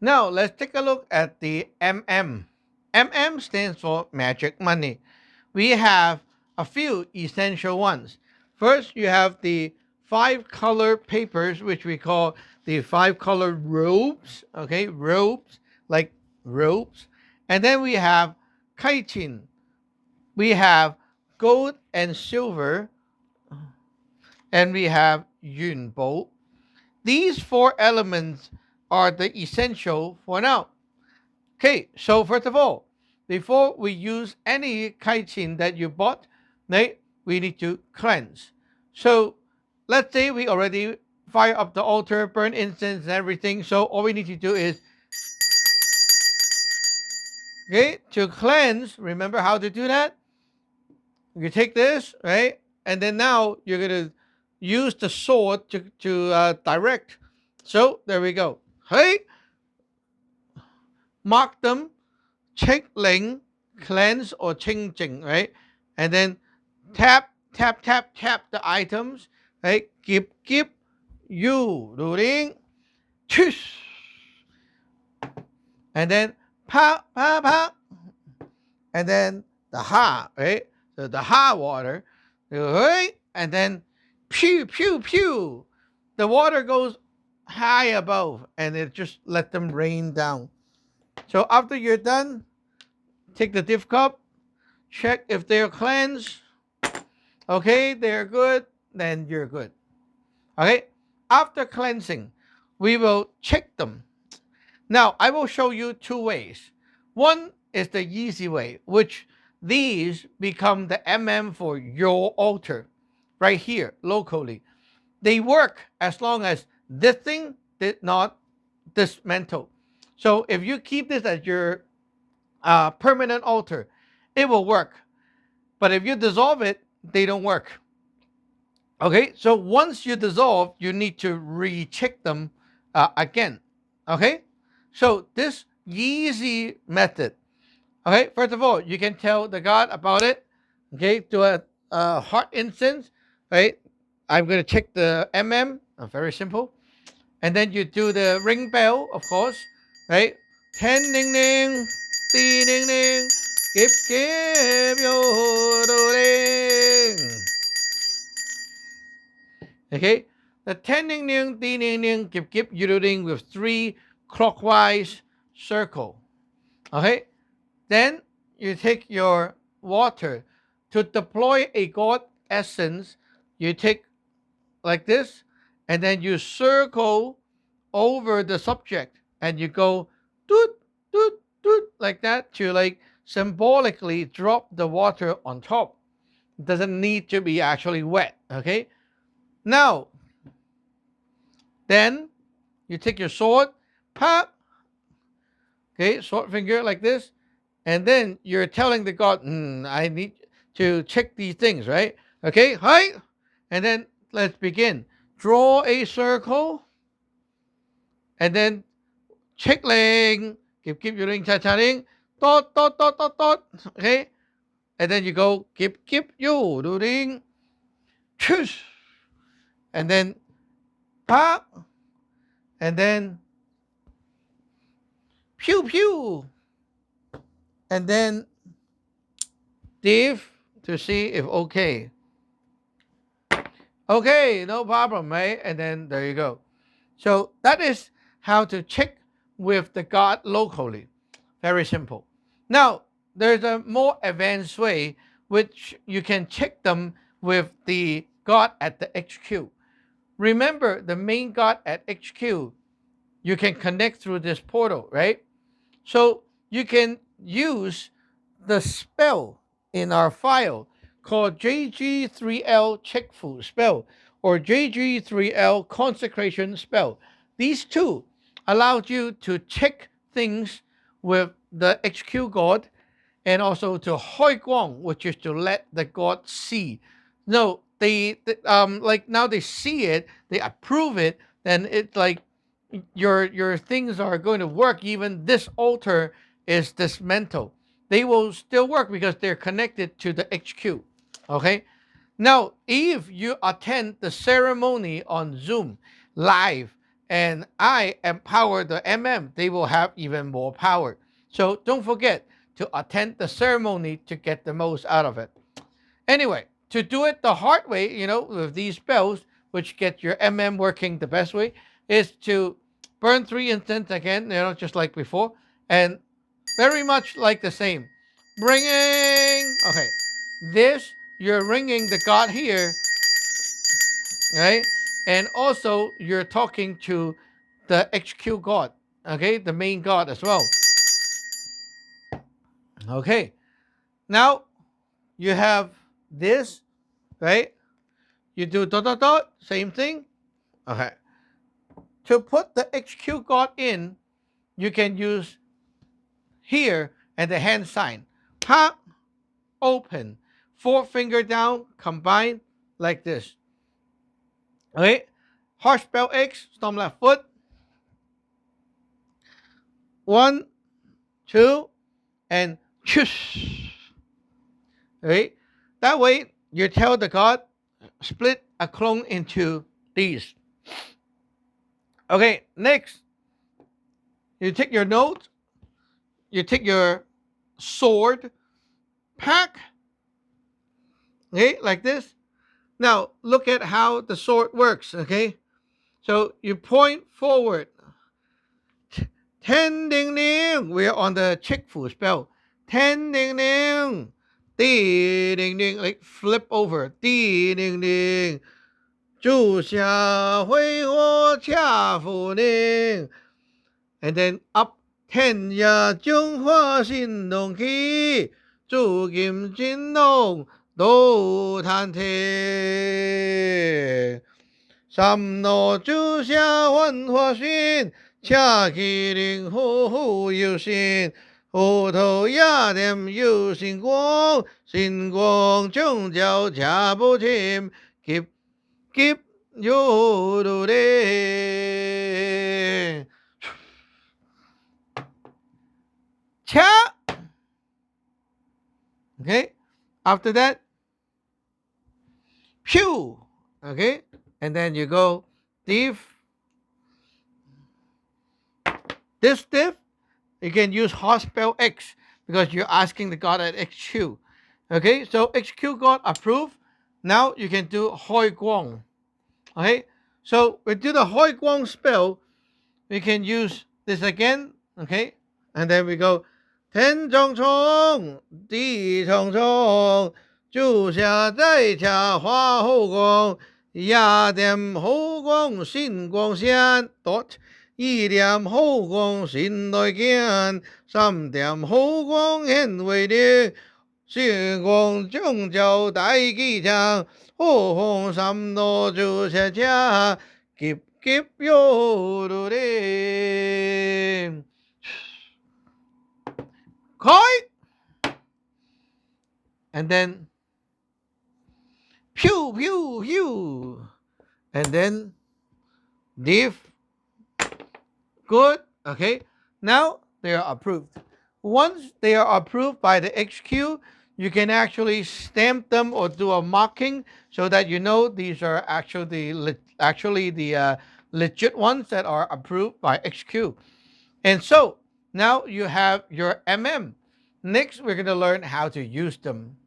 Now, let's take a look at the MM. MM stands for magic money. We have a few essential ones. First, you have the five color papers, which we call the five color robes. Okay, robes, like robes. And then we have kaitin. We have gold and silver. And we have yunbo. These four elements are the essential for now. Okay, so first of all, before we use any kaitin that you bought, right, we need to cleanse. So let's say we already fire up the altar, burn incense and everything. So all we need to do is, okay, to cleanse, remember how to do that? You take this, right? And then now you're going to use the sword to direct. So there we go. Hey, mark them, check ling, cleanse or ching ching, right? And then tap, tap, tap, tap the items, right? Keep, you, doing, chush. And then pa, pa, pa. And then the ha, right? So the ha water, right? And then pew, pew, pew. The water goes high above and it just let them rain down. So after you're done, take the diff cup, check if they're cleansed. Okay, they're good, then you're good. Okay, after cleansing, we will check them. Now, I will show you two ways. One is the easy way, which these become the MM for your altar right here locally. They work as long as this thing did not dismantle. So if you keep this as your permanent altar, it will work. But if you dissolve it, they don't work. Okay, so once you dissolve, you need to recheck them again. Okay, so this easy method. Okay, first of all, you can tell the God about it. Okay, do a hot incense. Right, I'm going to check the very simple. And then you do the ring bell, of course. Right, 10 ning ning, ding ding ding, give yo ring. Okay, the 10 ning ning, ding ning ning, give you with three clockwise circle. Okay, then you take your water to deploy a God essence. You take like this, and then you circle over the subject, and you go doot doot doot like that to like symbolically drop the water on top. It doesn't need to be actually wet. Okay, now then you take your sword, pop, okay, sword finger like this, and then you're telling the God, I need to check these things, right? Okay, hi, and then let's begin. Draw a circle, and then check ling, keep your ring, cha cha ring, dot dot dot dot dot. Okay, and then you go keep you doing, choose, and then pa, and then pew pew, and then div to see if okay. Okay, no problem, right? And then there you go. So that is how to check with the God locally. Very simple. Now, there's a more advanced way which you can check them with the God at the HQ. Remember the main God at HQ, you can connect through this portal, right? So you can use the spell in our file called JG3L checkful spell or JG3L consecration spell. These two allowed you to check things with the HQ god and also to hoi guang, which is to let the god see. No, like now they see it, they approve it, then it's like your things are going to work. Even this altar is dismantled. They will still work because they're connected to the HQ. Okay. Now, if you attend the ceremony on Zoom live and I empower the they will have even more power. So don't forget to attend the ceremony to get the most out of it. Anyway, to do it the hard way, with these spells, which get your working the best way, is to burn 3 incense again, just like before, and very much like the same. Ringing. Okay, this you're ringing the god here, right? And also you're talking to the HQ god, okay, the main god as well. Okay, now you have this, right? You do dot dot dot, same thing. Okay. To put the HQ god in, you can use here and the hand sign. Ha, open. Four-finger down, combine like this. Okay. Harsh spell X, stomp left foot. 1, 2, and chush. Okay. That way, you tell the god, split a clone into these. Okay, next, you take your note, you take your sword, pack, okay, like this. Now, look at how the sword works, okay? So you point forward. Ten ding ding. We're on the chick fu spell. Ten ding ding. Di ding ding. Like flip over. Di ding ding. 注下挥火恰福宁 and then up 天也中华新龙起，祝金金龙都探天。三罗之下万花心，恰麒麟虎虎有心，虎头压点有星光，星光中叫恰不清，急急有路嘞。Cha. Okay. After that, pew. Okay. And then you go diff. This diff, you can use hot spell X because you're asking the god at XQ. Okay. So XQ got approved. Now you can do Hoi Guang. Okay. So we do the Hoi Guang spell. We can use this again. Okay. And then we go 天重重，地重重，住下在下花后宫，雅典后宫新光线，dot 一点后宫新来见，三点后宫显威力，星光中朝大吉祥，后宫三罗住下家，急急有路的。Koi, and then pew pew pew, and then diff. Good. Okay. Now they are approved. Once they are approved by the HQ, you can actually stamp them or do a marking so that you know these are actually the legit ones that are approved by HQ. And so now you have your MM. Next, we're going to learn how to use them.